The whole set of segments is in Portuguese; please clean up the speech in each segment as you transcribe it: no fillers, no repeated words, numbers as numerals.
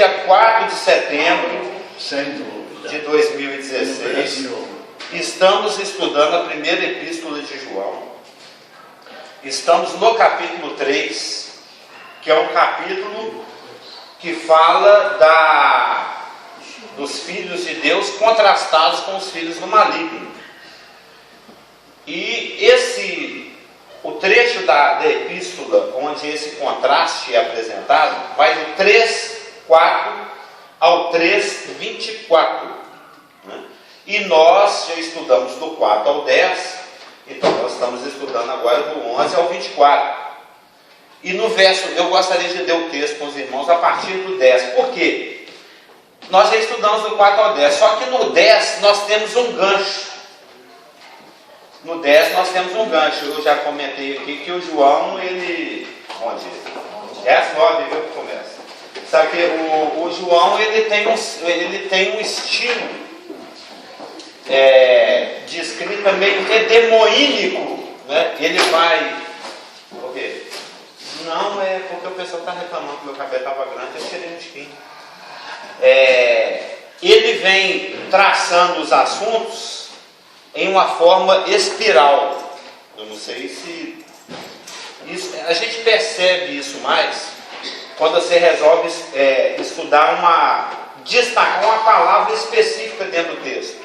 dia 4 de setembro Sem dúvida. de 2016, estamos estudando a primeira epístola de João. Estamos no capítulo 3, que é um capítulo que fala dos filhos de Deus contrastados com os filhos do maligno. E o trecho da epístola onde esse contraste é apresentado vai do 3:4 ao 3:24, né? E nós já estudamos do 4 ao 10, então nós estamos estudando agora do 11 ao 24. E no verso, eu gostaria de ler o texto com os irmãos a partir do 10. Por quê? Nós já estudamos do 4 ao 10, só que no 10 nós temos um gancho. No 10 nós temos um gancho. Eu já comentei aqui que o João, ele... Onde? É às 9, viu, que começa. Sabe que o João, ele tem um estilo de escrita meio redemoínico, né? Ele vai... O quê? Não, é porque o pessoal está reclamando que meu cabelo estava grande, eu tirei um tiquinho. Ele vem traçando os assuntos em uma forma espiral. Eu não sei se isso, a gente percebe isso mais quando você resolve destacar uma palavra específica dentro do texto.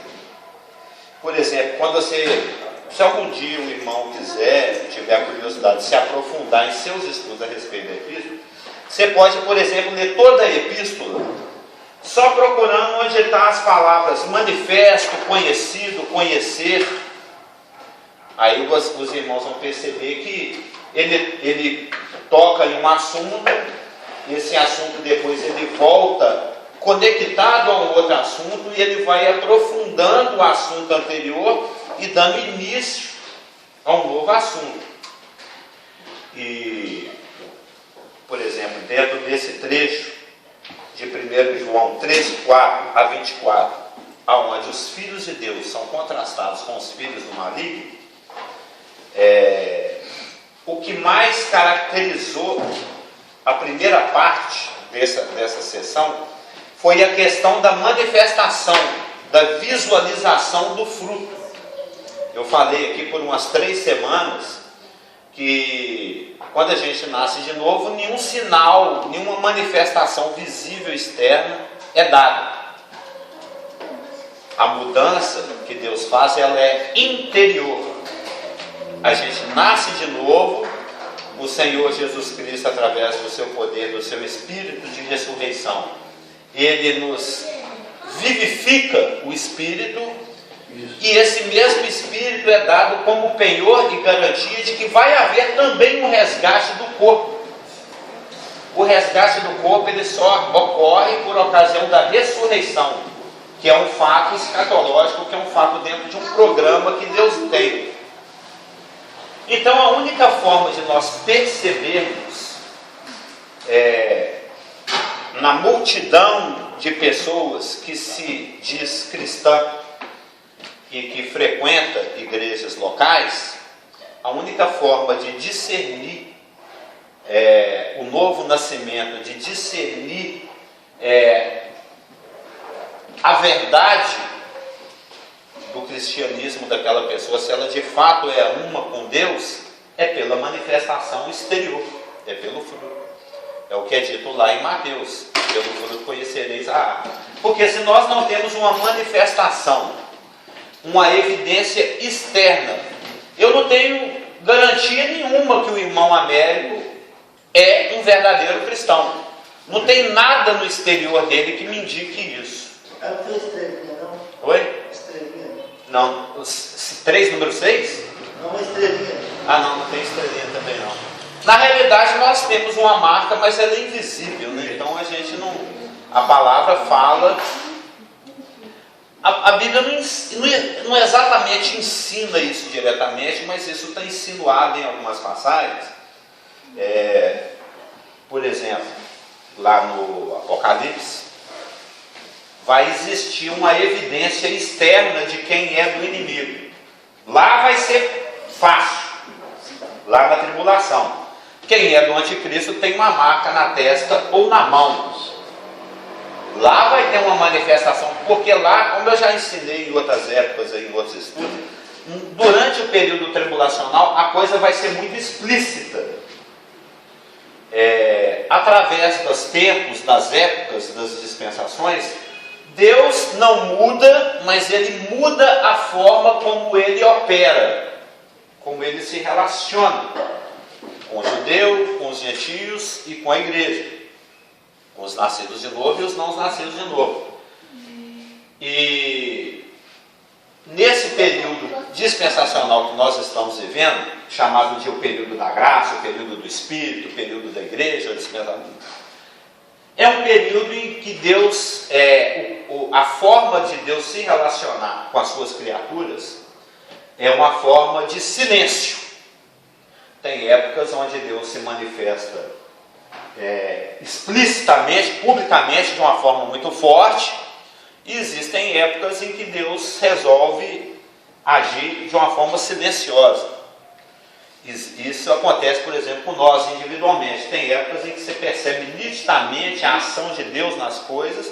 Por exemplo, se algum dia o irmão tiver a curiosidade de se aprofundar em seus estudos a respeito da epístola, você pode, por exemplo, ler toda a epístola só procurando onde estão as palavras manifesto, conhecido, conhecer. Aí os irmãos vão perceber que ele toca em um assunto, esse assunto depois ele volta conectado a um outro assunto e ele vai aprofundando o assunto anterior e dando início a um novo assunto. E, por exemplo, dentro desse trecho de 1 João 3:4 a 24, onde os filhos de Deus são contrastados com os filhos do maligno, o que mais caracterizou a primeira parte dessa sessão foi a questão da manifestação, da visualização do fruto. Eu falei aqui por umas 3 semanas que quando a gente nasce de novo, nenhum sinal, nenhuma manifestação visível externa é dada. A mudança que Deus faz, ela é interior. A gente nasce de novo, o Senhor Jesus Cristo, através do seu poder, do seu Espírito de ressurreição, Ele nos vivifica o Espírito. E esse mesmo Espírito é dado como penhor e garantia de que vai haver também um resgate do corpo. O resgate do corpo ele só ocorre por ocasião da ressurreição, que é um fato escatológico, que é um fato dentro de um programa que Deus tem. Então a única forma de nós percebermos na multidão de pessoas que se diz cristã e que frequenta igrejas locais, a única forma de discernir o novo nascimento, de discernir a verdade do cristianismo daquela pessoa, se ela de fato é uma com Deus, é pela manifestação exterior, é pelo fruto. É o que é dito lá em Mateus: pelo fruto conhecereis a árvore. Porque se nós não temos uma manifestação, uma evidência externa, eu não tenho garantia nenhuma que o irmão Américo é um verdadeiro cristão. Não tem nada no exterior dele que me indique isso. Ela tem estrelinha, não? Oi? Estrelinha. Não. 3, número 6? Não, uma estrelinha. Ah, não tem estrelinha também não. Na realidade nós temos uma marca, mas ela é invisível, né? Então a gente não... A palavra fala... A Bíblia não exatamente ensina isso diretamente, mas isso está insinuado em algumas passagens. Por exemplo, lá no Apocalipse, vai existir uma evidência externa de quem é do inimigo. Lá vai ser fácil, lá na tribulação. Quem é do anticristo tem uma marca na testa ou na mão. Lá vai ter uma manifestação, porque lá, como eu já ensinei em outras épocas, em outros estudos, durante o período tribulacional, a coisa vai ser muito explícita. Através dos tempos, das épocas, das dispensações, Deus não muda, mas Ele muda a forma como Ele opera, como Ele se relaciona com o judeu, com os gentios e com a igreja, com os nascidos de novo e os não nascidos de novo. E nesse período dispensacional que nós estamos vivendo, chamado de o período da graça, o período do Espírito, o período da igreja, é um período em que Deus, a forma de Deus se relacionar com as suas criaturas é uma forma de silêncio. Tem épocas onde Deus se manifesta explicitamente, publicamente, de uma forma muito forte, e existem épocas em que Deus resolve agir de uma forma silenciosa. Isso acontece, por exemplo, com nós individualmente. Tem épocas em que você percebe nitidamente a ação de Deus nas coisas,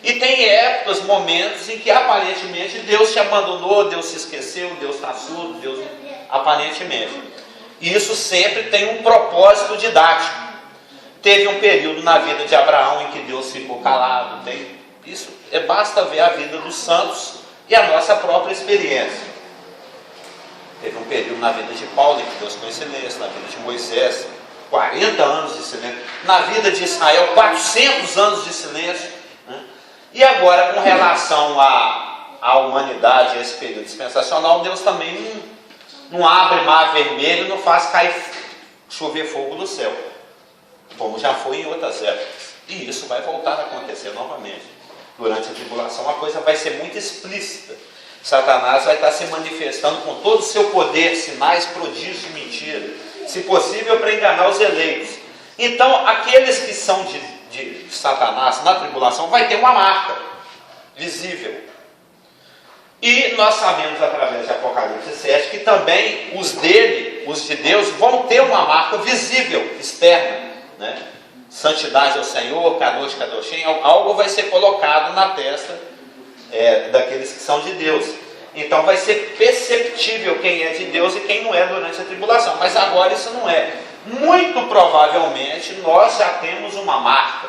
e tem épocas, momentos em que aparentemente Deus te abandonou, Deus se esqueceu, Deus está surdo, Deus aparentemente. E isso sempre tem um propósito didático. Teve um período na vida de Abraão em que Deus ficou calado. Basta ver a vida dos santos e a nossa própria experiência. Teve um período na vida de Paulo em que Deus ficou em silêncio, na vida de Moisés, 40 anos de silêncio, na vida de Israel, 400 anos de silêncio, né? E agora, com relação à humanidade, a esse período dispensacional, Deus também não abre mar vermelho, não faz chover fogo do céu, como já foi em outras épocas. E isso vai voltar a acontecer novamente. Durante a tribulação, a coisa vai ser muito explícita. Satanás vai estar se manifestando com todo o seu poder, sinais, prodígios e mentira, se possível para enganar os eleitos. Então, aqueles que são de Satanás na tribulação vai ter uma marca visível. E nós sabemos através de Apocalipse 7 que também os de Deus, vão ter uma marca visível, externa, né? Santidade ao Senhor, Kadosh Kadoshim, algo vai ser colocado na testa daqueles que são de Deus. Então vai ser perceptível quem é de Deus e quem não é durante a tribulação. Mas agora isso não é. Muito provavelmente nós já temos uma marca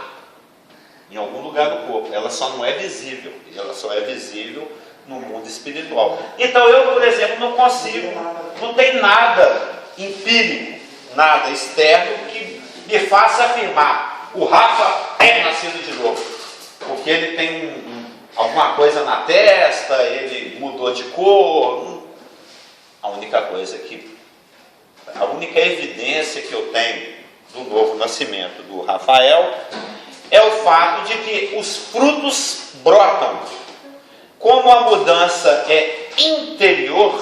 em algum lugar do corpo. Ela só não é visível. Ela só é visível no mundo espiritual. Então eu, por exemplo, não tem nada empírico, nada externo que me faça afirmar: o Rafa é nascido de novo, porque ele tem alguma coisa na testa, ele mudou de cor. A única evidência que eu tenho do novo nascimento do Rafael é o fato de que os frutos brotam. Como a mudança é interior,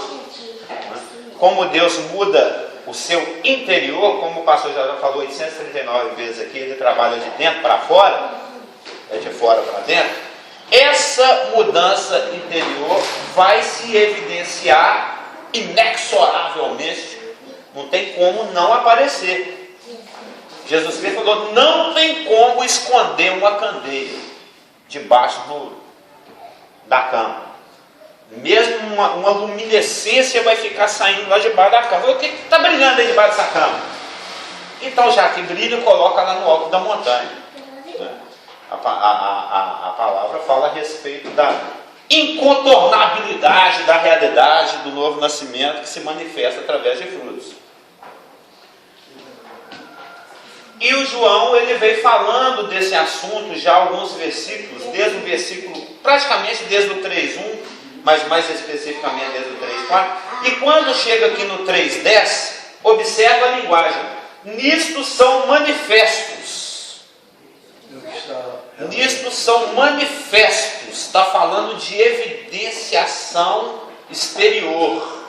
como Deus muda o seu interior, como o pastor já falou 839 vezes aqui, ele trabalha de dentro para fora, de fora para dentro. Essa mudança interior vai se evidenciar inexoravelmente, não tem como não aparecer. Jesus Cristo falou: não tem como esconder uma candeia debaixo da cama. Mesmo uma luminescência vai ficar saindo lá debaixo da cama. O que está brilhando aí debaixo dessa cama? Então, já que brilha, coloca lá no alto da montanha. A palavra fala a respeito da incontornabilidade da realidade do novo nascimento que se manifesta através de frutos. E o João, ele veio falando desse assunto já alguns versículos, desde o versículo, praticamente desde o 3:1, mas mais especificamente desde o 3:4. E quando chega aqui no 3:10, observa a linguagem: nisto são manifestos. Nisto são manifestos, está falando de evidenciação exterior,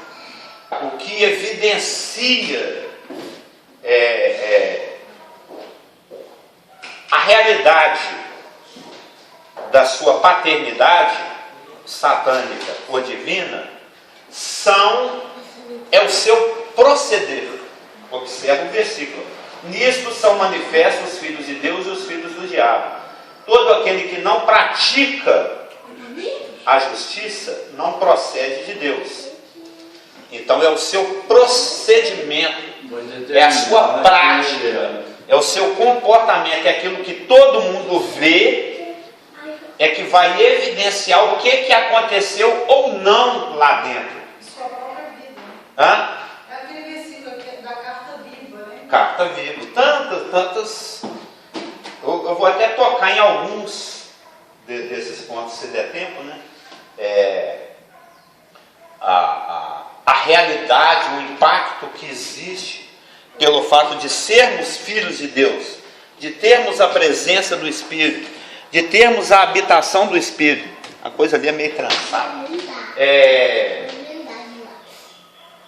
o que evidencia a realidade da sua paternidade satânica ou divina, é o seu proceder. Observa o versículo: nisto são manifestos os filhos de Deus e os filhos do diabo. todo aquele que não pratica a justiça não procede de Deus. Então é o seu procedimento, é a sua prática, é o seu comportamento, é aquilo que todo mundo vê, é que vai evidenciar o que aconteceu ou não lá dentro. Sua própria vida. Hã? É aquele versículo aqui da carta viva, né? Carta viva. Tantas. Eu vou até tocar em alguns desses pontos, se der tempo, né? A realidade, o impacto que existe pelo fato de sermos filhos de Deus, de termos a presença do Espírito, de termos a habitação do Espírito. A coisa ali é meio trançada.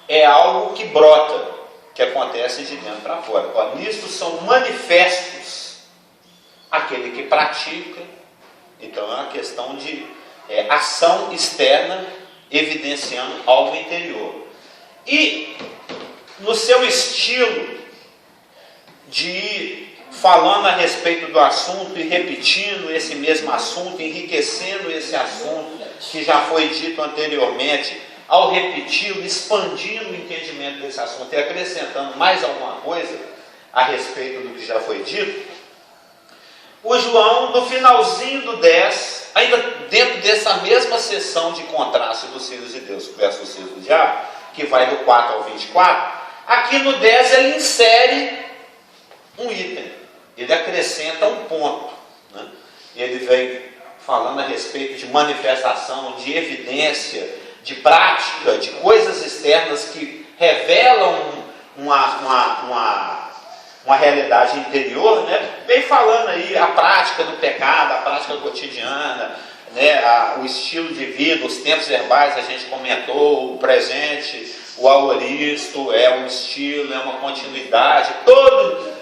É algo que brota, que acontece de dentro para fora. Ó, nisto são manifestos aquele que pratica. Então é uma questão de ação externa evidenciando algo interior. E no seu estilo de ir falando a respeito do assunto e repetindo esse mesmo assunto, enriquecendo esse assunto que já foi dito anteriormente, ao repeti-lo, expandindo o entendimento desse assunto e acrescentando mais alguma coisa a respeito do que já foi dito, o João, no finalzinho do 10, ainda dentro dessa mesma sessão de contraste dos filhos de Deus versus os filhos do diabo, que vai do 4 ao 24, aqui no 10 ele insere um item, ele acrescenta um ponto, né? Ele vem falando a respeito de manifestação, de evidência, de prática, de coisas externas que revelam uma realidade interior, né? Vem falando aí a prática do pecado, a prática cotidiana, né? O estilo de vida, os tempos verbais, a gente comentou, o presente, o aoristo, é um estilo, é uma continuidade, todo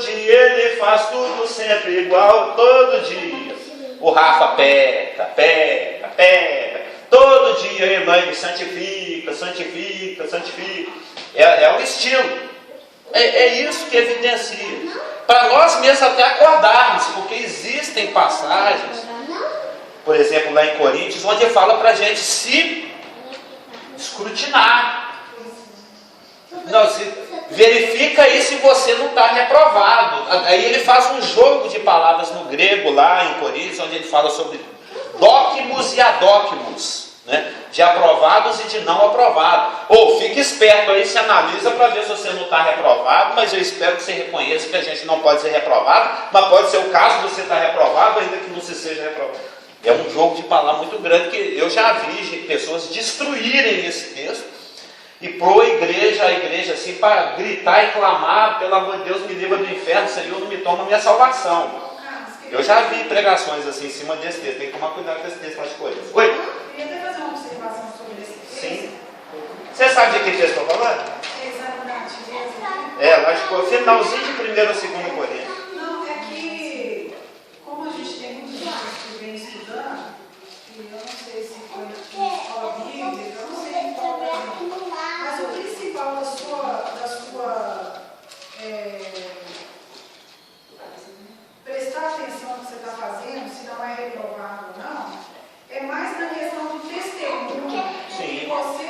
dia ele faz tudo sempre igual, todo dia. O Rafa peca, todo dia a irmã santifica. É um estilo. É isso que evidencia. Para nós mesmos até acordarmos, porque existem passagens, por exemplo, lá em Coríntios, onde fala para a gente se escrutinar. Não, verifica aí se você não está reprovado. Aí ele faz um jogo de palavras no grego lá em Coríntios, onde ele fala sobre dóquimos e adóquimos, né? De aprovados e de não aprovados. Ou fique esperto aí, se analisa para ver se você não está reprovado, mas eu espero que você reconheça que a gente não pode ser reprovado, mas pode ser o caso de você estar reprovado, ainda que não se seja reprovado. É um jogo de palavras muito grande que eu já vi pessoas destruírem esse texto e pôr a igreja assim, para gritar e clamar: pelo amor de Deus, me livra do inferno, Senhor, não me toma a minha salvação. Eu já vi pregações assim em cima desse texto. Tem que tomar cuidado com esse texto mais coisas. Oi? Eu queria até fazer uma observação sobre esse texto. Sim. Você sabe de que texto eu estou falando? É lá de finalzinho de 1º ou 2º Coríntios. Não, é que, como a gente tem muitos anos que vem estudando, e eu não sei se foi na escola bíblica, eu não sei em qual também, mas o principal da sua prestar atenção no que você está fazendo, se não é reprovado ou não, é mais na questão do testemunho. Sim. Você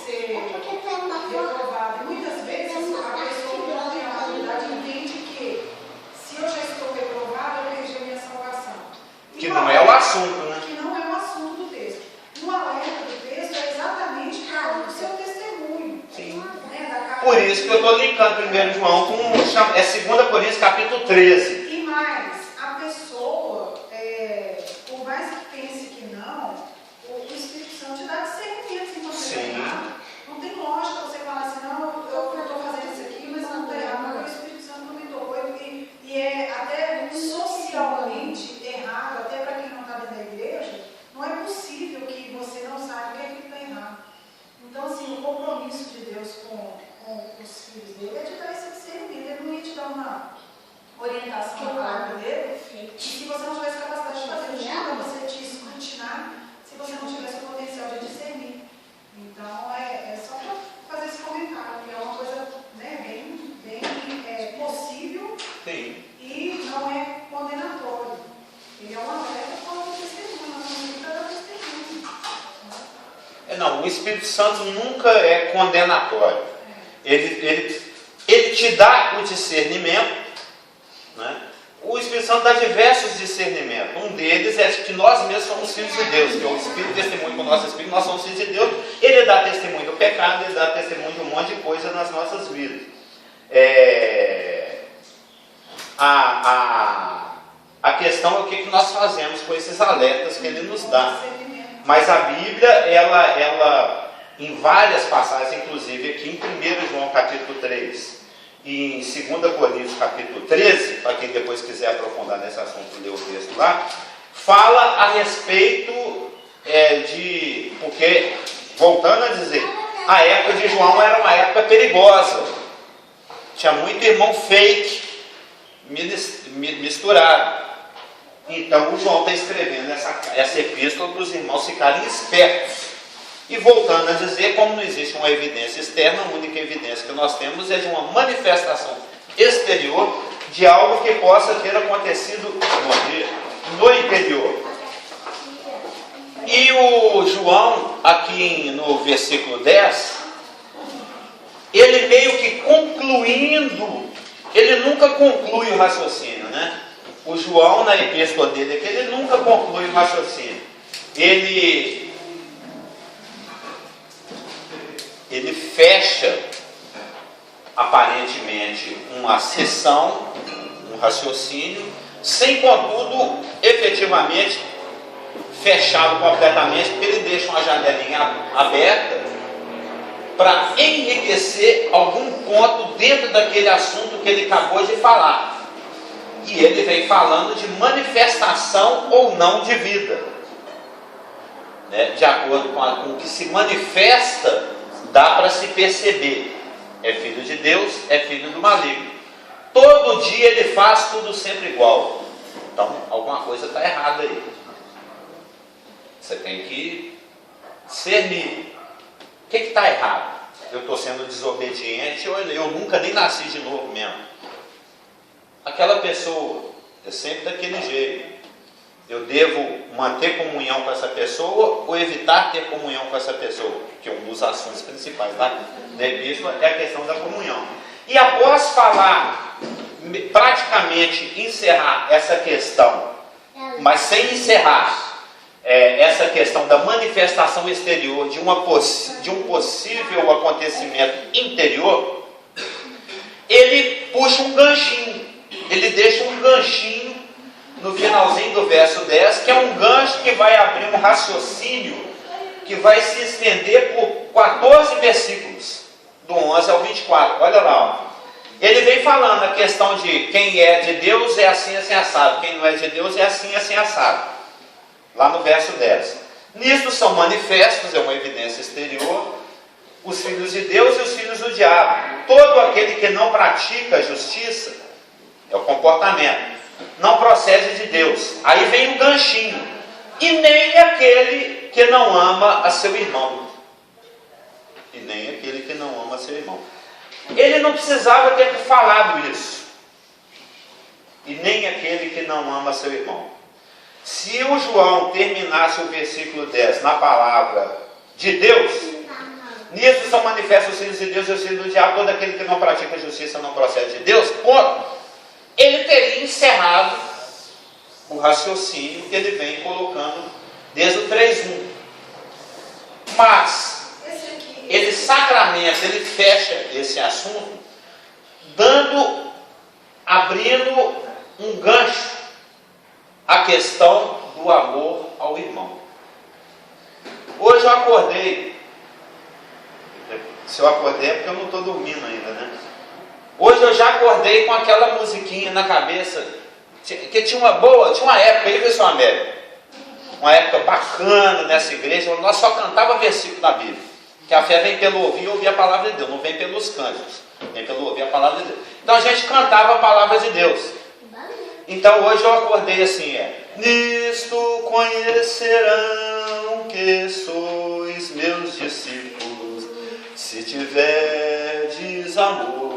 ser reprovado. E muitas vezes a pessoa que não tem a maturidade entende que se eu já estou reprovado, eu perdi a minha salvação. Que não é o assunto, né? Que não é o assunto do texto. O alerta do texto é exatamente para o seu testemunho. Sim. Né, Por isso que eu estou linkando 1 João com 2 Coríntios capítulo 13. E mais, a pessoa, por mais que pense que não, o Espírito Santo te dá discernimento em você errar. Não tem lógica você falar assim: não, eu estou fazendo isso aqui, mas não está errado, porque o Espírito Santo não me tocou. E é até socialmente errado, até para quem não está dentro da igreja, não é possível que você não saiba o que é que está errado. Então, assim, o compromisso de Deus com os filhos dele é de dar esse discernimento. Ele não ia te dar uma orientação não, o Espírito Santo nunca é condenatório. Ele te dá o discernimento, né? O Espírito Santo dá diversos discernimentos. Um deles é que nós mesmos somos filhos de Deus, que é o Espírito testemunho com o nosso Espírito, nós somos filhos de Deus. Ele dá testemunho do pecado, ele dá testemunho de um monte de coisa nas nossas vidas. A questão é o que nós fazemos com esses alertas que ele nos dá. Mas a Bíblia, ela em várias passagens, inclusive aqui em 1 João capítulo 3 e em 2 Coríntios capítulo 13, para quem depois quiser aprofundar nesse assunto, ler o texto lá, fala a respeito porque, voltando a dizer, a época de João era uma época perigosa, tinha muito irmão fake misturado. Então o João está escrevendo essa epístola para os irmãos ficarem espertos. E voltando a dizer, como não existe uma evidência externa, a única evidência que nós temos é de uma manifestação exterior de algo que possa ter acontecido no interior. E o João, aqui no versículo 10, ele meio que concluindo, ele nunca conclui o raciocínio, né? O João, na epístola dele aqui, ele nunca conclui o raciocínio. Ele fecha, aparentemente, uma sessão, um raciocínio, sem, contudo, efetivamente, fechá-lo completamente, porque ele deixa uma janelinha aberta para enriquecer algum ponto dentro daquele assunto que ele acabou de falar. E ele vem falando de manifestação ou não de vida, né? De acordo com o que se manifesta, dá para se perceber, é filho de Deus, é filho do maligno. Todo dia ele faz tudo sempre igual. Então alguma coisa está errada aí. Você tem que discernir. O que está errado? Eu estou sendo desobediente ou eu nunca nem nasci de novo mesmo? Aquela pessoa é sempre daquele jeito. Eu devo manter comunhão com essa pessoa ou evitar ter comunhão com essa pessoa? Que é um dos assuntos principais da epístola é a questão da comunhão. E após falar, praticamente encerrar essa questão, mas sem encerrar essa questão da manifestação exterior de um possível acontecimento interior, ele puxa um ganchinho, ele deixa um ganchinho no finalzinho do verso 10, que é um gancho que vai abrir um raciocínio que vai se estender por 14 versículos, do 11 ao 24. Olha lá, ó. Ele vem falando a questão de quem é de Deus é assim, assim, assado, quem não é de Deus é assim, assim, assado, lá no verso 10. Nisto são manifestos, é uma evidência exterior, os filhos de Deus e os filhos do diabo. Todo aquele que não pratica a justiça, é o comportamento, não procede de Deus. Aí vem o ganchinho. E nem aquele que não ama a seu irmão. E nem aquele que não ama a seu irmão. Ele não precisava ter falado isso. E nem aquele que não ama a seu irmão. Se o João terminasse o versículo 10 na palavra de Deus, nisso são manifestos os filhos de Deus e os filhos do diabo, todo aquele que não pratica a justiça não procede de Deus, ponto. Ele teria encerrado o raciocínio que ele vem colocando desde o 3:1. Mas ele sacramenta, ele fecha esse assunto, abrindo um gancho à questão do amor ao irmão. Hoje eu acordei, se eu acordei é porque eu não estou dormindo ainda, né? Hoje eu já acordei com aquela musiquinha na cabeça, que tinha uma época aí, pessoal América, uma época bacana nessa igreja, onde nós só cantava versículo da Bíblia, que a fé vem pelo ouvir e ouvir a palavra de Deus, não vem pelos cânticos, vem pelo ouvir a palavra de Deus. Então a gente cantava a palavra de Deus. Então hoje eu acordei assim, nisto conhecerão que sois meus discípulos, se tiverdes amor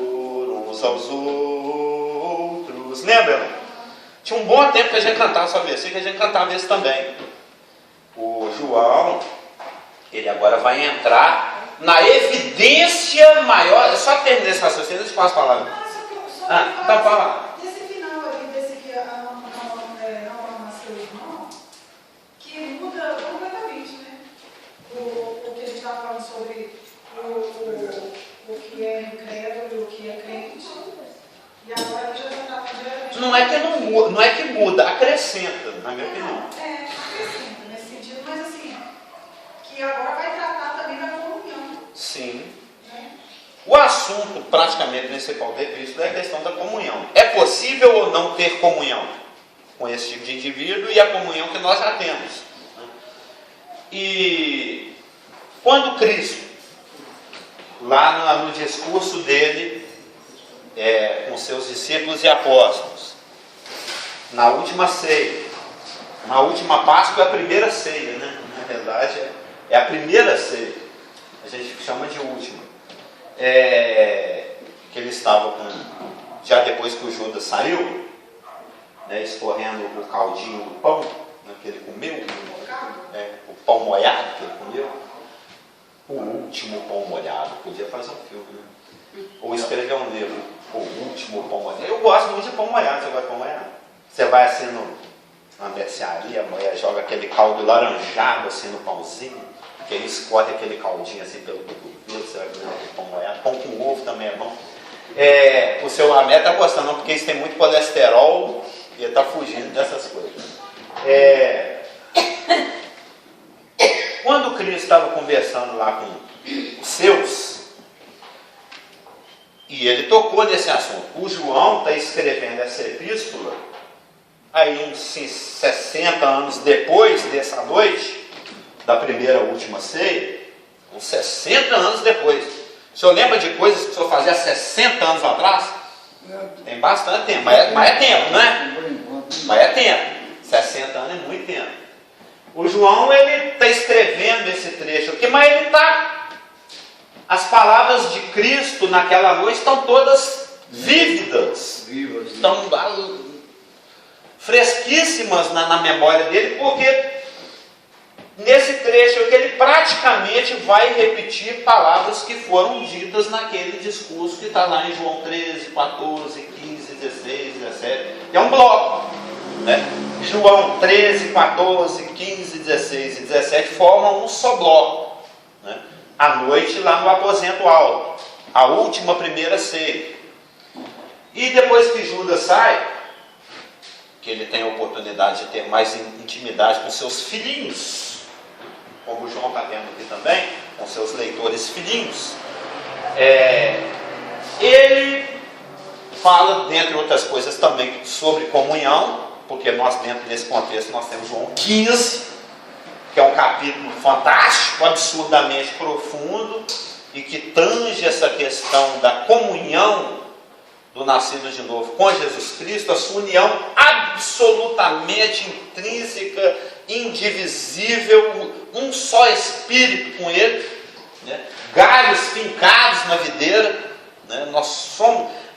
uns aos outros. Lembra? Tinha um bom tempo que a gente cantava só versículo, que a gente cantava esse também. O João, Ele agora vai entrar na evidência maior. Eu só terminei esse raciocínio, deixa eu falar as palavras. Então fala. Desse final ali, desse que não nasceu o irmão, que muda completamente, né? O que a gente estava falando sobre o que é incrédulo e o que é crente. E agora a gente já está falando. Não é que muda, acrescenta, na minha opinião. Acrescenta nesse sentido, mas assim, que agora vai tratar também da comunhão. Sim. Né? O assunto praticamente principal da epístola é a questão da comunhão. É possível ou não ter comunhão com esse tipo de indivíduo e a comunhão que nós já temos? E quando Cristo, lá no discurso dele com seus discípulos e apóstolos, na última ceia, na última Páscoa é a primeira ceia, né? Na verdade é a primeira ceia, a gente chama de última. Que ele estava já depois que o Judas saiu, né, escorrendo o caldinho do pão, né, que ele comeu, o pão molhado que ele comeu, o último pão molhado. Podia fazer um filme, né? Ou escrever um livro, o último pão molhado. Eu gosto muito de pão molhado. Você gosta de pão molhado? Você vai assim na mercearia, a mulher joga aquele caldo laranjado assim no pãozinho, que aí escorre aquele caldinho assim pelo cotovelo, você vai comer aquele pão molhado. Pão com ovo também é bom. O seu Amé está gostando, não, porque isso tem muito colesterol e ele está fugindo dessas coisas. Quando Cristo estava conversando lá com os seus, e ele tocou nesse assunto, o João está escrevendo essa epístola, aí uns 60 anos depois dessa noite, da primeira última ceia, uns 60 anos depois. O senhor lembra de coisas que o senhor fazia 60 anos atrás? Tem bastante tempo, mas é tempo, né? Mas é tempo. 60 anos é muito tempo. O João, ele está escrevendo esse trecho aqui, mas ele está... As palavras de Cristo naquela noite estão todas vívidas. Estão fresquíssimas na memória dele, porque nesse trecho aqui ele praticamente vai repetir palavras que foram ditas naquele discurso que está lá em João 13, 14, 15, 16, 17. É um bloco, né? João 13, 14, 15, 16 e 17 formam um só bloco, né? À noite lá no aposento alto, a última primeira ceia. E depois que Judas sai, que ele tem a oportunidade de ter mais intimidade com seus filhinhos, como o João está tendo aqui também, com seus leitores filhinhos, ele fala, dentre outras coisas, também sobre comunhão, porque nós, dentro desse contexto, nós temos João 15, que é um capítulo fantástico, absurdamente profundo, e que tange essa questão da comunhão do nascido de novo com Jesus Cristo, a sua união absolutamente intrínseca, indivisível, um só espírito com Ele, né? Galhos fincados na videira, né?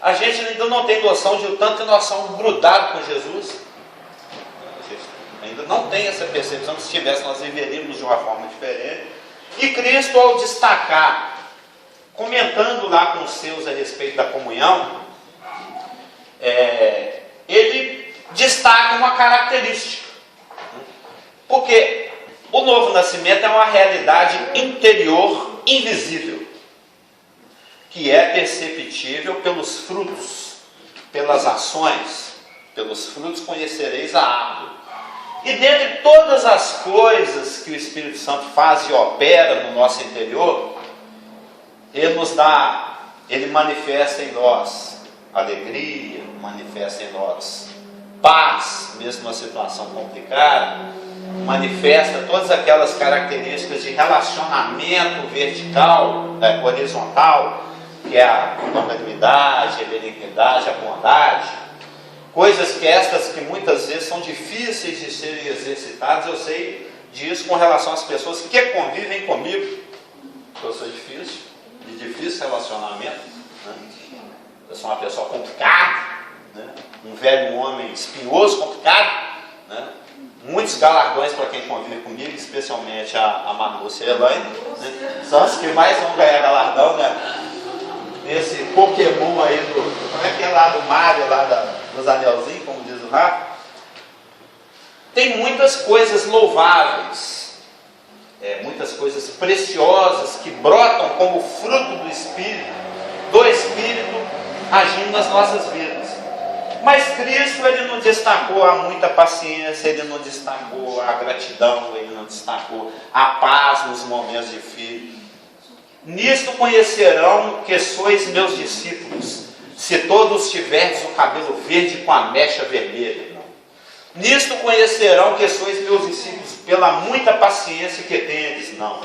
A gente ainda não tem noção de o tanto que nós somos grudados com Jesus. A gente ainda não tem essa percepção, se tivesse nós viveríamos de uma forma diferente. E Cristo, ao destacar, comentando lá com os seus a respeito da comunhão, ele destaca uma característica, porque o novo nascimento é uma realidade interior invisível, que é perceptível pelos frutos, pelas ações. Pelos frutos conhecereis a árvore. E dentre todas as coisas que o Espírito Santo faz e opera no nosso interior, ele manifesta em nós alegria, manifesta em nós paz, mesmo numa situação complicada, manifesta todas aquelas características de relacionamento vertical, horizontal, que é a longanimidade, a benignidade, a bondade, coisas que estas que muitas vezes são difíceis de serem exercitadas. Eu sei disso com relação às pessoas que convivem comigo. Eu sou difícil, de difícil relacionamento, né? Eu sou uma pessoa complicada, né? Um velho homem espinhoso, complicado, né? Muito muitos galardões para quem convive comigo, especialmente a Manúcia e a Elaine, né? São as que mais vão ganhar galardão, né? Esse Pokémon aí como é que é lá do Mario, lá dos anelzinhos, como diz o Rafa. Tem muitas coisas louváveis, muitas coisas preciosas que brotam como fruto do Espírito agindo nas nossas vidas. Mas Cristo, ele não destacou a muita paciência, ele não destacou a gratidão, ele não destacou a paz nos momentos difíceis. Nisto conhecerão que sois meus discípulos, se todos tiverdes o cabelo verde com a mecha vermelha. Não. Nisto conhecerão que sois meus discípulos, pela muita paciência que tendes. Não.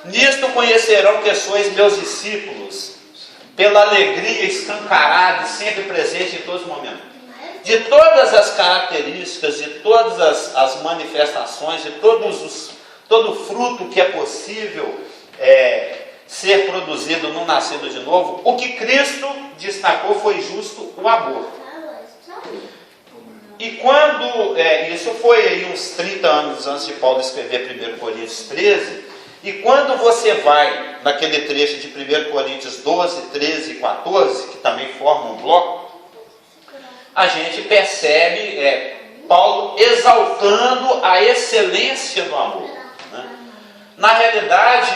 Nisto conhecerão que sois meus discípulos, pela alegria escancarada e sempre presente em todos os momentos. De todas as características, de todas as manifestações, de todo o fruto que é possível ser produzido no nascido de novo, o que Cristo destacou foi justo o amor. E quando, isso foi aí uns 30 anos antes de Paulo escrever 1 Coríntios 13, e quando você vai naquele trecho de 1 Coríntios 12, 13 e 14, que também forma um bloco, a gente percebe Paulo exaltando a excelência do amor. Né? Na realidade,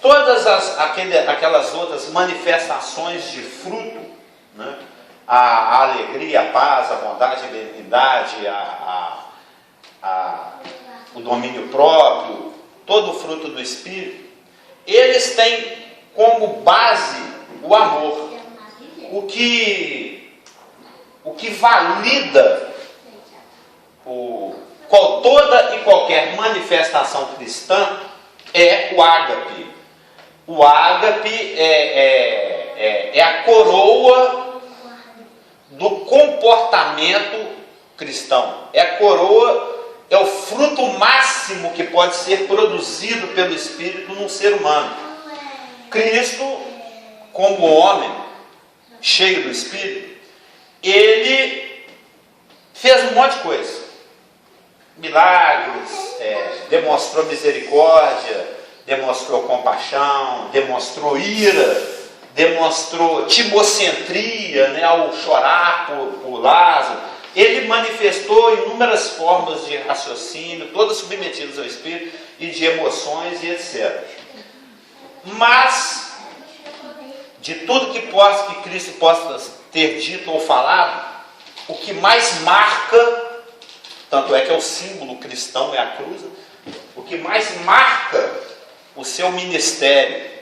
todas aquelas outras manifestações de fruto, né? A alegria, a paz, a bondade, a benignidade, o domínio próprio, todo o fruto do Espírito, eles têm como base o amor. O que valida toda e qualquer manifestação cristã é o ágape. O ágape é a coroa do comportamento cristão. É a coroa, é o fruto máximo que pode ser produzido pelo Espírito num ser humano. Cristo, como homem, cheio do Espírito, ele fez um monte de coisa. Milagres, demonstrou misericórdia, demonstrou compaixão, demonstrou ira, demonstrou timocentria, né, ao chorar por Lázaro. Ele manifestou inúmeras formas de raciocínio, todas submetidas ao Espírito, e de emoções e etc. Mas, de tudo que Cristo possa ter dito ou falado, o que mais marca, tanto é que é o símbolo cristão, é a cruz, o que mais marca o seu ministério,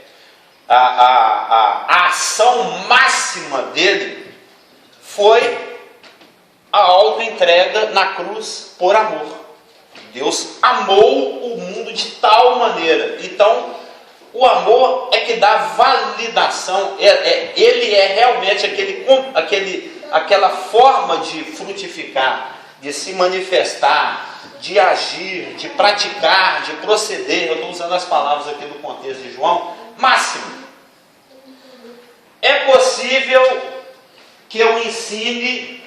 a ação máxima dele, foi a autoentrega na cruz por amor. Deus amou o mundo de tal maneira. Então, o amor é que dá validação. Ele é realmente aquela forma de frutificar, de se manifestar, de agir, de praticar, de proceder. Eu estou usando as palavras aqui do contexto de João. Máximo. É possível que eu ensine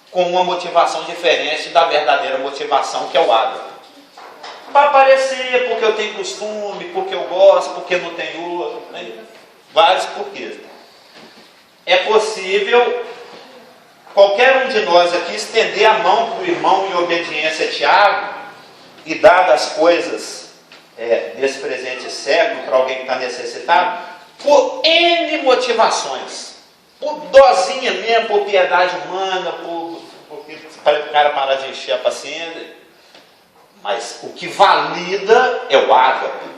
com uma motivação diferente da verdadeira motivação, que é o ágape. Para aparecer, porque eu tenho costume, porque eu gosto, porque não tem outro, né? Vários porquês. É possível qualquer um de nós aqui estender a mão para o irmão em obediência a Tiago e dar as coisas desse presente século para alguém que está necessitado, por N motivações. Por dosinha mesmo, por piedade humana, para o cara parar de encher a paciência. Mas o que valida é o ágape.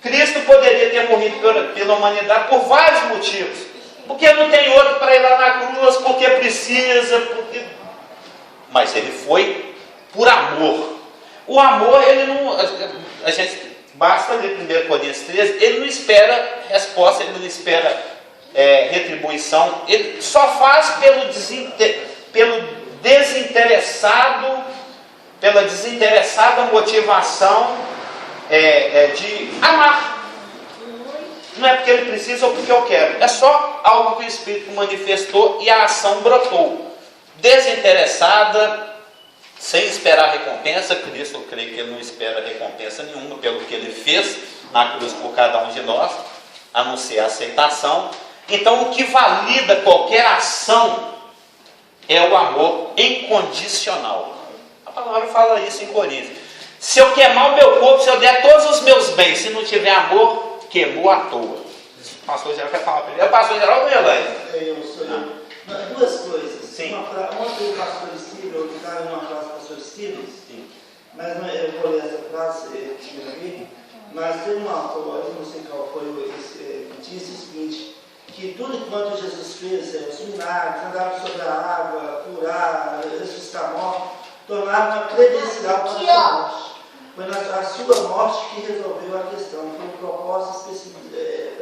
Cristo poderia ter morrido pela humanidade por vários motivos. Porque não tem outro para ir lá na cruz, porque precisa, mas ele foi por amor. O amor, ele não... A gente basta ler 1 Coríntios 13, ele não espera resposta, ele não espera retribuição, ele só faz pela desinteressada motivação de amar. Não é porque ele precisa ou porque eu quero. É só algo que o Espírito manifestou e a ação brotou. Desinteressada, sem esperar recompensa. Cristo, eu creio que ele não espera recompensa nenhuma pelo que ele fez na cruz por cada um de nós, a não ser a aceitação. Então, o que valida qualquer ação é o amor incondicional. A palavra fala isso em Coríntios. Se eu queimar o meu corpo, se eu der todos os meus bens, se não tiver amor, queimou à toa. O pastor Geraldo quer falar primeiro. É o pastor Geraldo ou Elaine? Sou eu. Duas coisas. Sim. Uma foi o pastor Stevens, eu estava numa classe do pastor Stevens, mas não, eu vou ler essa frase aqui, mas tem um autor, eu não sei qual foi, que disse o seguinte, que tudo quanto Jesus fez, os milagres, andar sobre a água, curar, ressuscitar morte, tornaram uma credencial para a sua morte. Foi a sua morte que resolveu a questão, foi um propósito específico,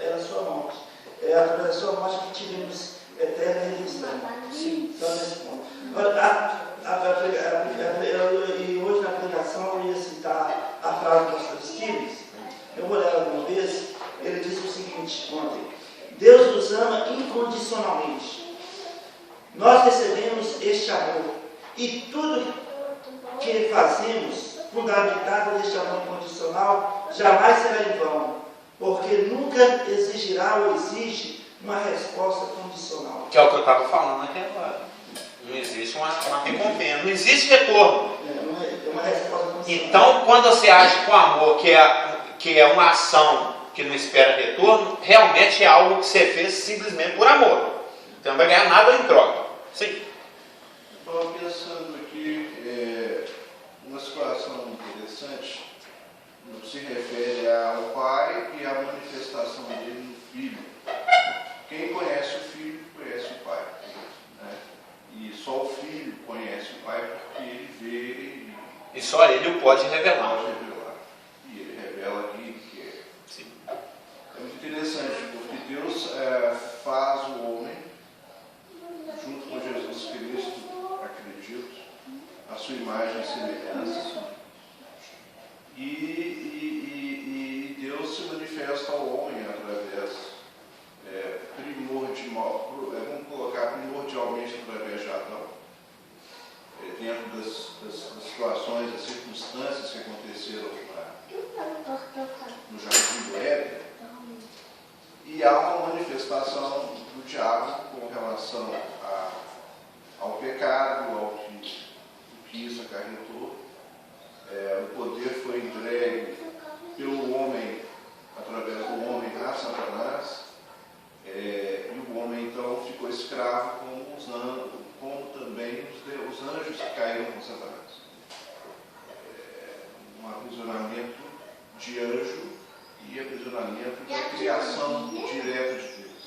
era a sua morte. É através da sua morte que tivemos eterna redenção. Então, nesse ponto. E hoje na pregação eu ia citar a frase do pastor Stevens, eu vou ler alguma vez, ele disse o seguinte ontem: Deus nos ama incondicionalmente. Nós recebemos este amor e tudo que fazemos, fundamentado neste amor incondicional, jamais será em vão, porque nunca exigirá ou exige uma resposta condicional. Que é o que eu estava falando aqui agora. Não existe uma recompensa, não existe retorno. É uma resposta condicional. Então, quando você age com amor, que é uma ação que não espera retorno, realmente é algo que você fez simplesmente por amor. Então não vai ganhar nada em troca. Sim. Estou pensando aqui uma situação interessante, no que se refere ao pai e à manifestação dele no filho. Quem conhece o filho, conhece o pai. Né? E só o filho conhece o pai porque ele vê e só ele o pode revelar. Pode revelar. E ele revela aquilo que é. Sim. É muito interessante, porque Deus faz o homem, junto com Jesus Cristo, acredito, a sua imagem e semelhança. E Deus se manifesta ao homem através, vamos colocar primordialmente através de Adão, dentro das situações, das circunstâncias que aconteceram no Jardim do Éden. E há uma manifestação do diabo com relação ao pecado, ao que isso acarretou. O poder foi entregue pelo homem, através do homem a Satanás, e o homem então ficou escravo como também os anjos que caíram com Satanás. Um aprisionamento de anjo e aprisionamento da criação direta de Deus.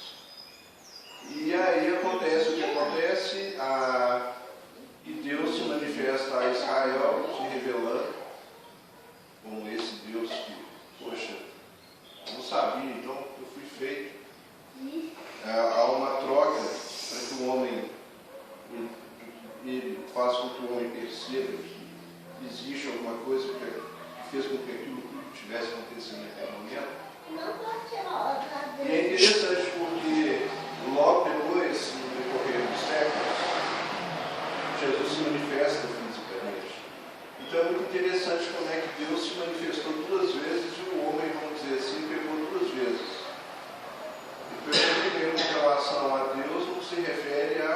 E aí acontece o que acontece, e Deus se manifesta a Israel, se revelando como esse Deus que, poxa, eu não sabia, então eu fui feito. Há uma troca para que o homem ele faça com que o homem perceba que existe alguma coisa que fez com que aquilo tivesse acontecido naquele momento. E é interessante porque logo depois, no decorrer dos séculos, Jesus se manifesta fisicamente. Então é muito interessante como é que Deus se manifestou duas vezes e o homem, vamos dizer assim, pegou duas vezes. Primeiro, em relação a Deus, não se refere a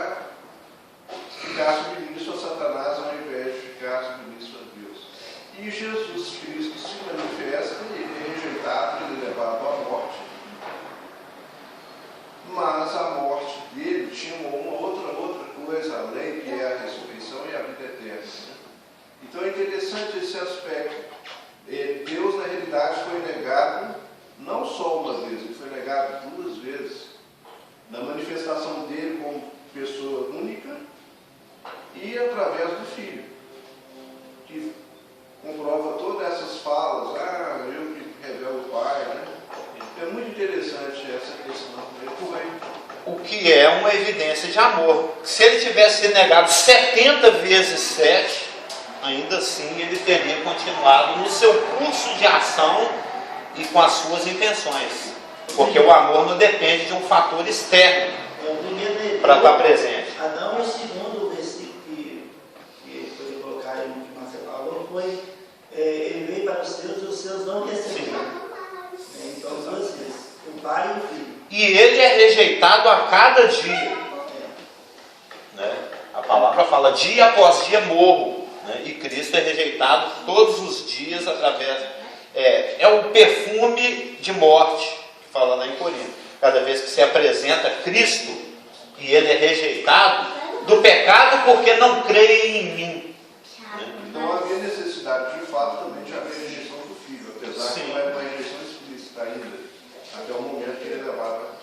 ficar submisso a Satanás ao invés de ficar submisso a Deus. E Jesus Cristo se manifesta, ele é rejeitado, ele é levado à morte. Mas a morte dele tinha uma outra coisa além, que é a ressurreição e a vida eterna. Então é interessante esse aspecto. Deus, na realidade, foi negado não só uma vez, ele foi negado duas vezes, na manifestação dele como pessoa única e através do Filho, que comprova todas essas falas, eu que revelo o Pai, né? É muito interessante essa questão. O que é uma evidência de amor. Se ele tivesse sido negado 70 vezes 7, ainda assim ele teria continuado no seu curso de ação e com as suas intenções, porque o amor não depende de um fator externo para estar presente. Adão é o segundo versículo que foi colocar que Marcelo falou, foi, ele veio para os seus não receberam. Então, duas vezes, o pai e o filho. E ele é rejeitado a cada dia. Né? A palavra fala, dia após dia morro. Né? E Cristo é rejeitado todos os dias através... É o perfume de morte, que fala lá em Corinto. Cada vez que se apresenta Cristo, e ele é rejeitado do pecado porque não crê em mim. Né? Então havia necessidade, de fato, também de haver rejeição do filho, apesar que não era uma rejeição explícita ainda, até o momento que ele levava.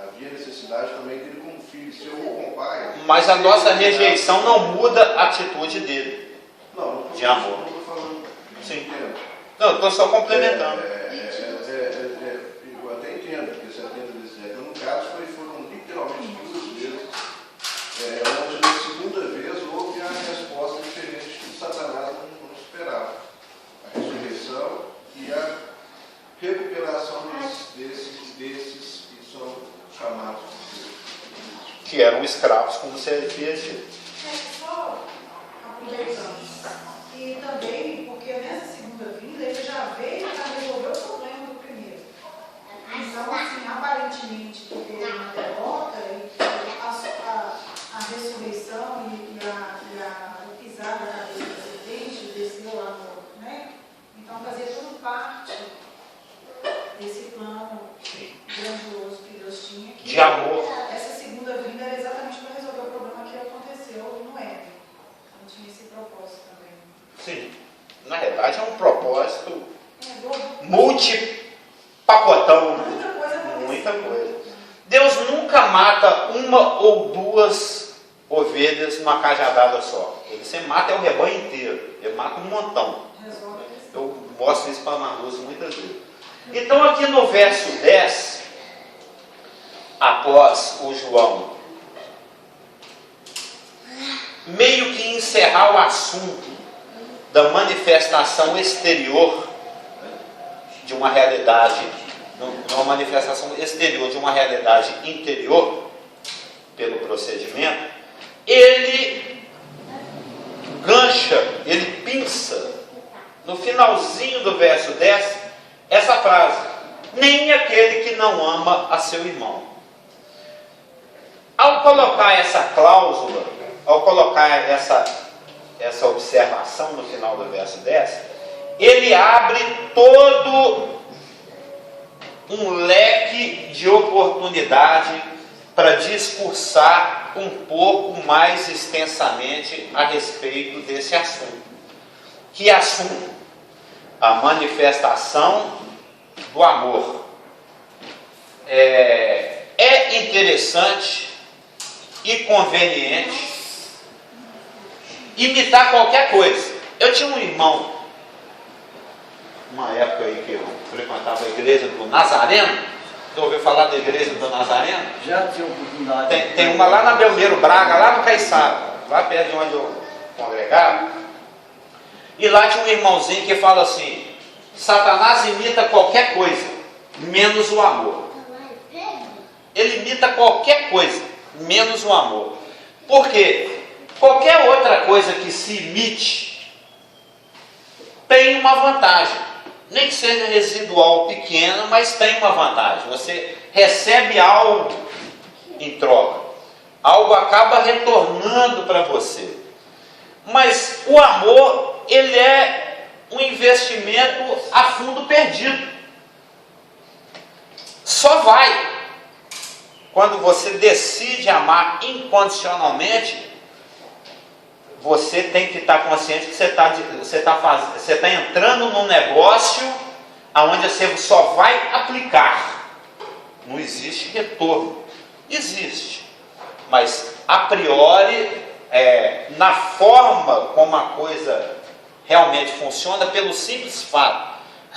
Havia necessidade também dele como filho, ser ou com pai. Mas a nossa rejeição não muda a atitude dele. Não, de amor. Não estou falando. Sim. Entendo. Não, eu estou só complementando. Eu até entendo que 70 vezes 10. No caso, foram literalmente duas vezes, onde na segunda vez houve a resposta diferente que Satanás não esperava. A ressurreição e a recuperação desses que são chamados de Deus. Que eram escravos, como você havia dito. Só aproveitando. E também, porque nessa segunda vinda ele já veio para resolver o problema do primeiro. Então, assim, aparentemente, que teve uma derrota e a ressurreição e o pisar da cabeça da serpente desceu lá no. Né? Então, fazia tudo parte desse plano grandioso que Deus tinha. Que De amor. Essa segunda vinda era exatamente para resolver o problema que aconteceu no Éden. Não tinha esse propósito também. Sim. Na verdade, é um propósito multipacotão. Muita coisa aconteceu. Muita coisa. Deus nunca mata uma ou duas ovelhas numa cajadada só. Ele sempre mata o rebanho inteiro. Ele mata um montão. Eu mostro isso para a Marluz muitas vezes. Então, aqui no verso 10, após o João meio que encerrar o assunto da manifestação exterior de uma realidade, uma manifestação exterior de uma realidade interior, pelo procedimento, ele gancha, ele pinça, no finalzinho do verso 10, essa frase: nem aquele que não ama a seu irmão. Ao colocar essa cláusula, ao colocar essa observação no final do verso 10, ele abre todo um leque de oportunidade para discursar um pouco mais extensamente a respeito desse assunto. Que assunto? A manifestação do amor. É interessante e conveniente imitar qualquer coisa. Eu tinha um irmão, uma época aí que eu frequentava a igreja do Nazareno. Você ouviu falar da igreja do Nazareno? Já tinha oportunidade. Tem uma lá na Belmiro Braga, lá no Caiçara, lá perto de onde eu congregava. E lá tinha um irmãozinho que fala assim: Satanás imita qualquer coisa, menos o amor. Ele imita qualquer coisa, menos o amor. Por quê? Qualquer outra coisa que se imite tem uma vantagem, nem que seja residual, pequena, mas tem uma vantagem. Você recebe algo em troca, algo acaba retornando para você. Mas o amor, ele é um investimento a fundo perdido. Só vai quando você decide amar incondicionalmente. Você tem que estar consciente que você está entrando num negócio onde você só vai aplicar. Não existe retorno. Existe. Mas, a priori, na forma como a coisa realmente funciona, pelo simples fato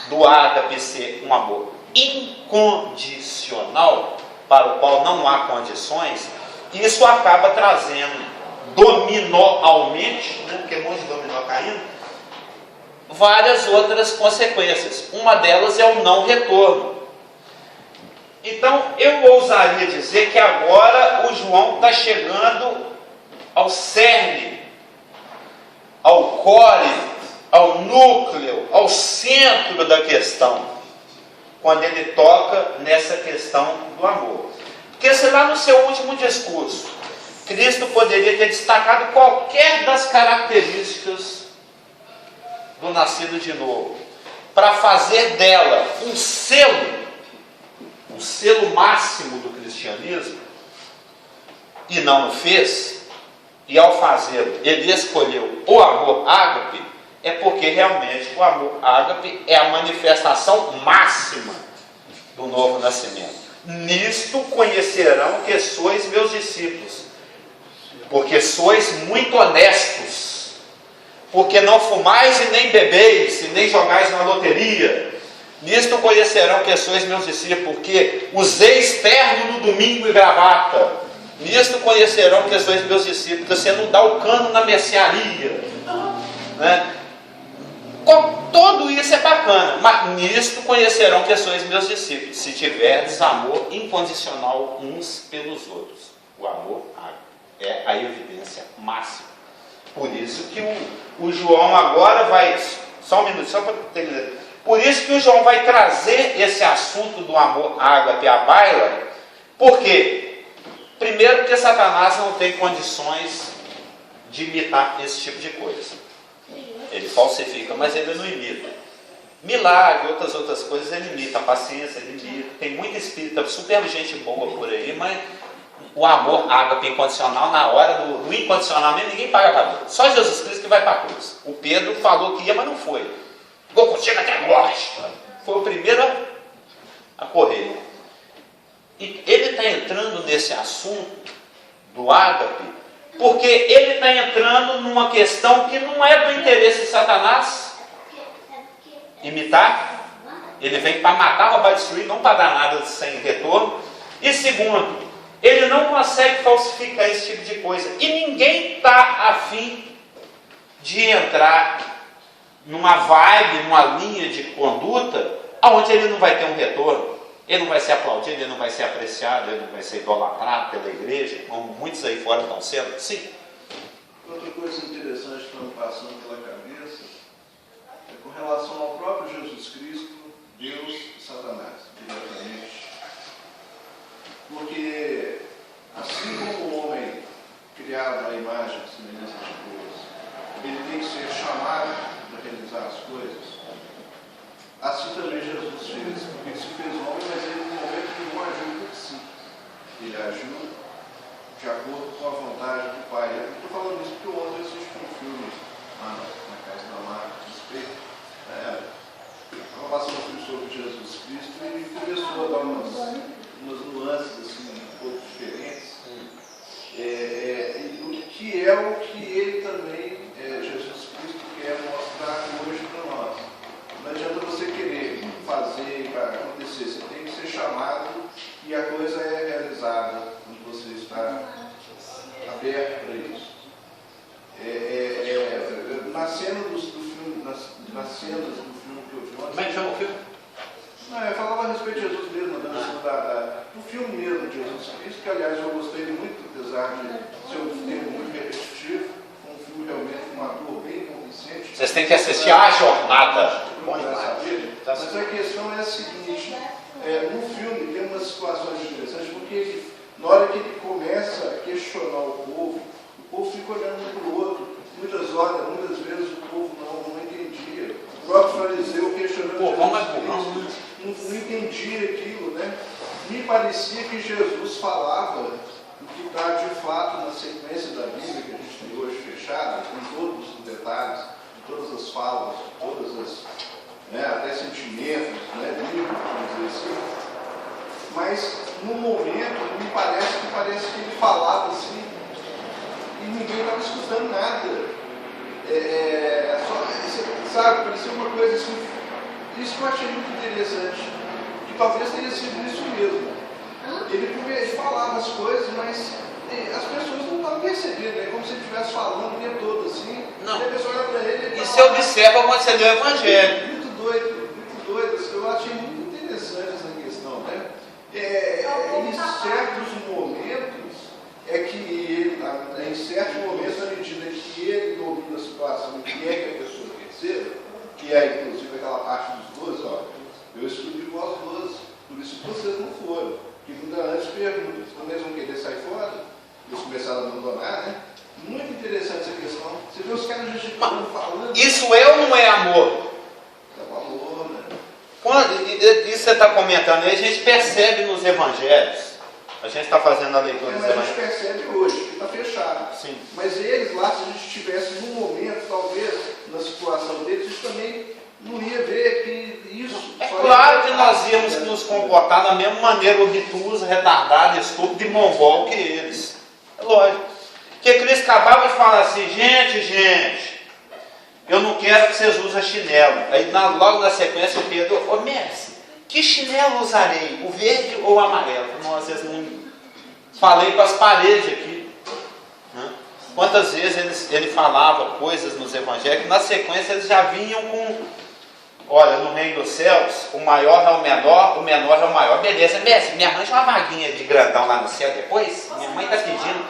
do ágape ser um amor incondicional, para o qual não há condições, isso acaba trazendo dominalmente, né, porque longe de dominó caindo, várias outras consequências. Uma delas é o não retorno. Então, eu ousaria dizer que agora o João está chegando ao cerne ao core, ao núcleo, ao centro da questão, quando ele toca nessa questão do amor. Porque se lá no seu último discurso, Cristo poderia ter destacado qualquer das características do nascido de novo, para fazer dela um selo máximo do cristianismo, e não o fez, e ao fazê-lo, ele escolheu o amor ágape, é porque realmente o amor ágape é a manifestação máxima do novo nascimento. Nisto conhecerão que sois meus discípulos, porque sois muito honestos, porque não fumais e nem bebeis, e nem jogais na loteria. Nisto conhecerão que sois meus discípulos, porque useis terno no domingo e gravata. Nisto conhecerão que sois meus discípulos, você não dá o cano na mercearia, né? Tudo isso é bacana, mas nisto conhecerão que sois meus discípulos, se tiverdes amor incondicional uns pelos outros. O amor é a evidência máxima. Por isso que o João agora vai, só um minuto, só para terminar. Por isso que o João vai trazer esse assunto do amor ágape à baila, porque, primeiro, porque Satanás não tem condições de imitar esse tipo de coisa. Ele falsifica, mas ele não imita. Milagre, outras coisas ele imita. A paciência ele imita. Tem muita espírita, super gente boa por aí, mas o amor ágape incondicional, na hora do incondicional mesmo, ninguém paga para Deus. Só Jesus Cristo que vai para a cruz. O Pedro falou que ia, mas não foi. Vou contigo até a morte. Foi o primeiro a correr. E ele está entrando nesse assunto do ágape, porque ele está entrando numa questão que não é do interesse de Satanás imitar. Ele vem para matar, roubar, destruir, não para dar nada sem retorno. E segundo, ele não consegue falsificar esse tipo de coisa. E ninguém está afim de entrar numa vibe, numa linha de conduta onde ele não vai ter um retorno. Ele não vai ser aplaudido, ele não vai ser apreciado, ele não vai ser idolatrado pela igreja, como muitos aí fora estão sendo. Sim. Outra coisa interessante que está me passando pela cabeça é com relação ao próprio Jesus Cristo, Deus e Satanás, diretamente. Porque, assim como o homem criado à imagem e semelhança de Deus, ele tem que ser chamado para realizar as coisas, assim também Jesus fez, porque ele se fez homem, mas ele no momento que não agiu por si. Ele agiu de acordo com a vontade do Pai. Eu estou falando isso porque ontem eu assisti um filme lá na casa da Marca, a respeito. Estava passando um filme sobre Jesus Cristo e começou a dar umas nuances assim, um pouco diferentes. E o que é o que ele também, Jesus Cristo, quer mostrar hoje para nós. Não adianta você querer fazer para acontecer, você tem que ser chamado e a coisa é realizada quando você está aberto para isso. Na cena do filme, nas cenas do filme que eu vi ontem. Como é que chama o filme? Eu falava a respeito de Jesus mesmo, do filme mesmo de Jesus Cristo, que aliás eu gostei muito, apesar de ser um filme muito repetitivo, foi um filme realmente com um ator bem convincente. Vocês têm que assistir a jornada. Mas a questão é a seguinte, no filme tem umas situações interessantes, porque na hora que ele começa a questionar o povo fica olhando um para o outro. Muitas vezes o povo não entendia. O próprio fariseu questionando não entendia aquilo, né? Me parecia que Jesus falava o que está de fato na sequência da Bíblia que a gente tem hoje fechada, com todos os detalhes, todas as falas, todas as, até sentimentos, bíblicos, vamos dizer assim. Mas no momento me parece que ele falava assim e ninguém estava escutando nada. Sabe, parecia uma coisa assim. Isso que eu achei muito interessante, que talvez tenha sido isso mesmo. Ele falava as coisas, mas as pessoas não estavam percebendo, é como se ele estivesse falando o tempo todo assim. Não. E a pessoa olha para ele. E você observa quando você lê o Evangelho. Muito doido. Eu achei muito interessante essa questão, né? Em certos momentos, em certos momentos, na medida que se ele domina a situação, o que é que a pessoa perceba, que é inclusive aquela parte dos 12, ó, eu escolhi vós 12, por isso que vocês não foram. Que ainda antes pergunta, quando eles vão querer sair fora, eles começaram a abandonar, né? Muito interessante essa questão. Você vê os caras justificando, falando. Isso é ou não é amor? É um amor, né? Isso você está comentando aí, a gente percebe nos evangelhos. A gente está fazendo a leitura dos Mas a evangelhos. gente percebe hoje, que está fechado. Sim. Mas eles lá, se a gente estivesse num momento, talvez, na situação deles, isso também não ia ver que isso... É claro que nós íamos nos comportar da mesma maneira obtusa, retardada, estúpida e mongol que eles. É lógico. Porque Cristo acabava de falar assim, gente, eu não quero que vocês usem chinelo. Aí logo na sequência o Pedro, ô mestre, que chinelo usarei? O verde ou o amarelo? Nossa, vocês não... Falei com as paredes aqui. Né? Quantas vezes ele falava coisas nos evangelhos que na sequência eles já vinham com... Olha, no reino dos céus, o maior é o menor é o maior. Beleza, mestre, me arranja uma vaguinha de grandão lá no céu depois? Minha mãe está pedindo.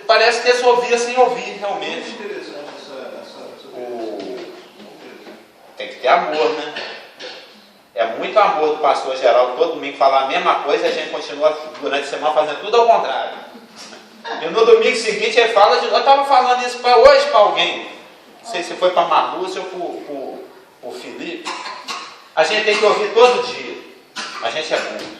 Parece que eles ouviam sem ouvir, realmente. Muito interessante essa... Tem que ter amor, né? É muito amor do pastor Geraldo, todo domingo falar a mesma coisa e a gente continua durante a semana fazendo tudo ao contrário. E no domingo seguinte ele fala, eu estava falando isso hoje para alguém, não sei se foi para a Marlúcia ou para o Felipe. A gente tem que ouvir todo dia. A gente é burro.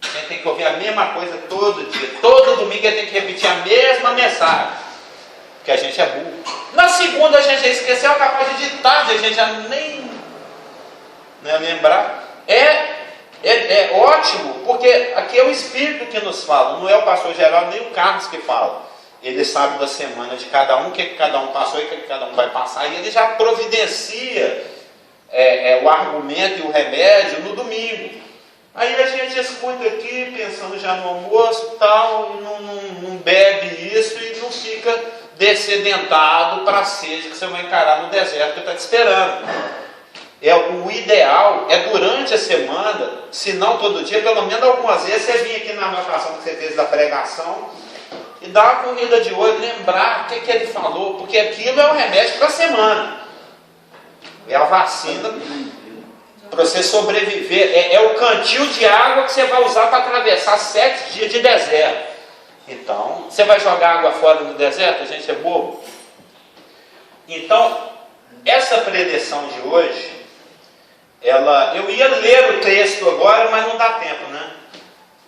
A gente tem que ouvir a mesma coisa todo dia. Todo domingo a gente tem que repetir a mesma mensagem. Porque a gente é burro. Na segunda a gente já esqueceu, capaz de ditar, a gente já nem lembrar. É ótimo, porque aqui é o Espírito que nos fala, não é o pastor Geraldo nem o Carlos que fala. Ele sabe da semana de cada um, o que cada um passou e o que cada um vai passar, e ele já providencia o argumento e o remédio no domingo. Aí a gente escuta aqui, pensando já no almoço e tal, e não bebe isso e não fica descedentado para a sede que você vai encarar no deserto que está te esperando. O ideal é durante a semana, se não todo dia, pelo menos algumas vezes, você vir aqui na anotação que você fez da pregação e dar uma corrida de olho, lembrar o que ele falou, porque aquilo é o remédio para a semana. É a vacina para você sobreviver. É o cantil de água que você vai usar para atravessar 7 dias de deserto. Então, você vai jogar água fora no deserto? A gente é bobo. Então, essa preleção de hoje, eu ia ler o texto agora, mas não dá tempo, né?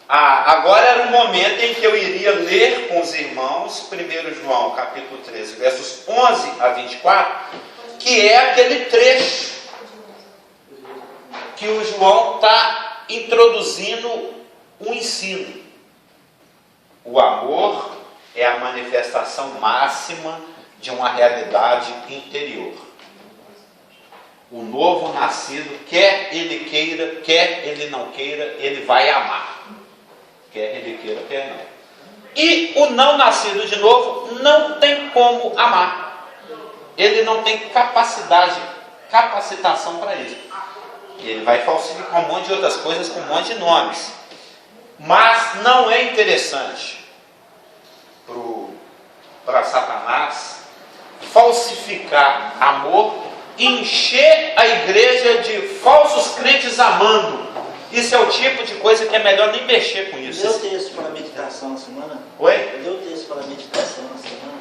Agora era o momento em que eu iria ler com os irmãos 1 João, capítulo 13, versos 11 a 24, que é aquele trecho que o João está introduzindo um ensino. O amor é a manifestação máxima de uma realidade interior. O novo nascido, quer ele queira, quer ele não queira, ele vai amar. Quer ele queira, quer não. E o não nascido de novo não tem como amar. Ele não tem capacitação para isso. Ele vai falsificar um monte de outras coisas com um monte de nomes. Mas não é interessante para Satanás falsificar amor, encher a igreja de falsos crentes amando. Isso é o tipo de coisa que é melhor nem mexer com isso. Deu texto para meditação na semana? Oi? Deu texto para meditação na semana?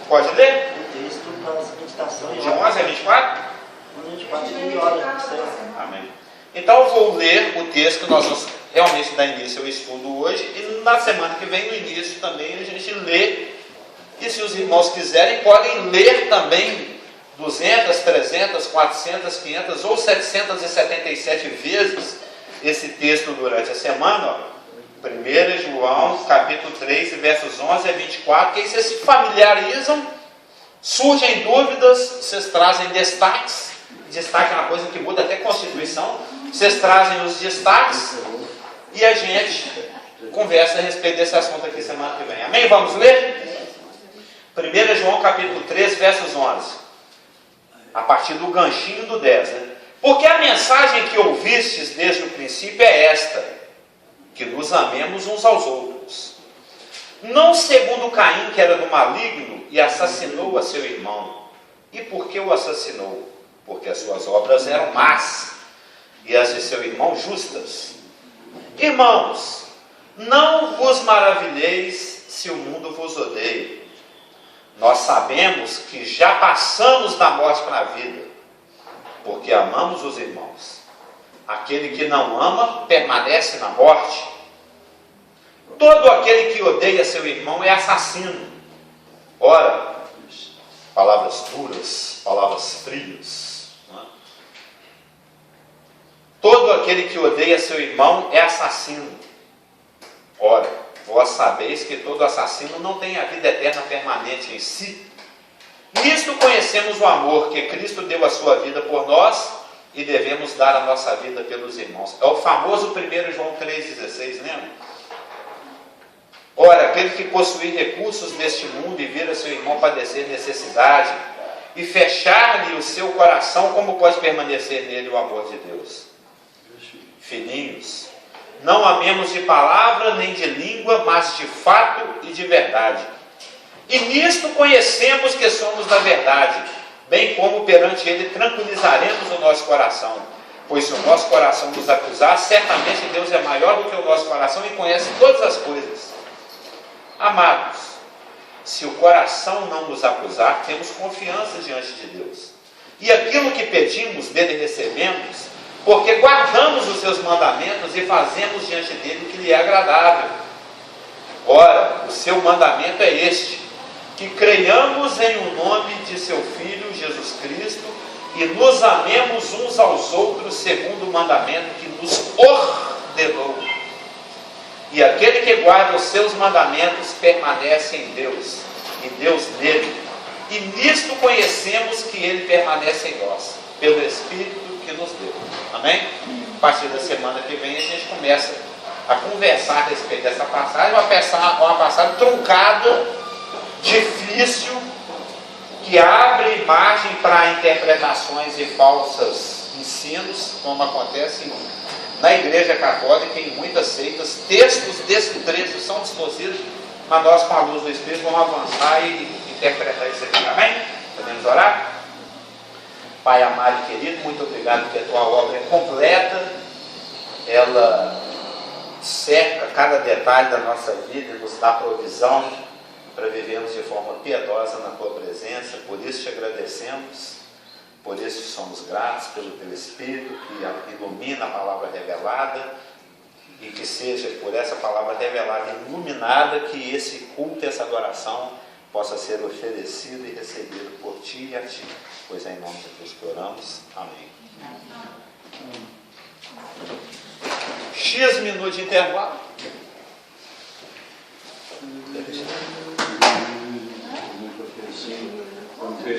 Pode ler? Deu texto para as meditações. De 11 a 24? 11 a 24 de horas. Amém. Então eu vou ler o texto que nós vamos realmente dar início ao estudo hoje, e na semana que vem, no início também, a gente lê, e se os irmãos quiserem, podem ler também 200, 300, 400, 500 ou 777 vezes esse texto durante a semana, 1 João, capítulo 3, versos 11 a 24, que aí vocês se familiarizam, surgem dúvidas, vocês trazem destaques. Destaque é uma coisa que muda até a Constituição. Vocês trazem os destaques e a gente conversa a respeito desse assunto aqui semana que vem. Amém? Vamos ler? 1 João capítulo 3, versos 11. A partir do ganchinho do 10, né? Porque a mensagem que ouvistes desde o princípio é esta: que nos amemos uns aos outros. não segundo Caim, que era do maligno, e assassinou a seu irmão. E por que o assassinou? Porque as suas obras eram más, e as de seu irmão justas. Irmãos, não vos maravilheis se o mundo vos odeia. Nós sabemos que já passamos da morte para a vida, porque amamos os irmãos. Aquele que não ama, permanece na morte. Todo aquele que odeia seu irmão é assassino. Ora, palavras duras, palavras frias. Não é? Todo aquele que odeia seu irmão é assassino. Ora, vós sabeis que todo assassino não tem a vida eterna permanente em si. Nisto conhecemos o amor, que Cristo deu a sua vida por nós e devemos dar a nossa vida pelos irmãos. É o famoso 1 João 3,16, lembra? Ora, aquele que possuir recursos deste mundo e vir a seu irmão padecer necessidade e fechar-lhe o seu coração, como pode permanecer nele o amor de Deus? Filhinhos, não amemos de palavra nem de língua, mas de fato e de verdade. E nisto conhecemos que somos da verdade, bem como perante ele tranquilizaremos o nosso coração. Pois se o nosso coração nos acusar, certamente Deus é maior do que o nosso coração e conhece todas as coisas. Amados, se o coração não nos acusar, temos confiança diante de Deus. E aquilo que pedimos, dele recebemos, porque guardamos os seus mandamentos e fazemos diante dele o que lhe é agradável. Ora, o seu mandamento é este: que creiamos em o nome de seu Filho Jesus Cristo e nos amemos uns aos outros segundo o mandamento que nos ordenou. E aquele que guarda os seus mandamentos permanece em Deus, e Deus nele. E nisto conhecemos que ele permanece em nós, pelo Espírito que nos deu. Amém? A partir da semana que vem a gente começa a conversar a respeito dessa passagem, uma passagem truncada, difícil, que abre margem para interpretações e falsos ensinos, como acontece na Igreja Católica e em muitas seitas. Textos desse trecho são distorcidos, mas nós, com a luz do Espírito, vamos avançar e interpretar isso aqui. Amém? Podemos orar? Pai amado e querido, muito obrigado porque a tua obra é completa, ela cerca cada detalhe da nossa vida e nos dá provisão para vivermos de forma piedosa na tua presença. Por isso te agradecemos, por isso somos gratos pelo teu Espírito que ilumina a palavra revelada, e que seja por essa palavra revelada e iluminada que esse culto, essa adoração possa ser oferecido e recebido por ti e a ti, pois é em nome de Deus que oramos. Amém. X minutos de intervalo. Muito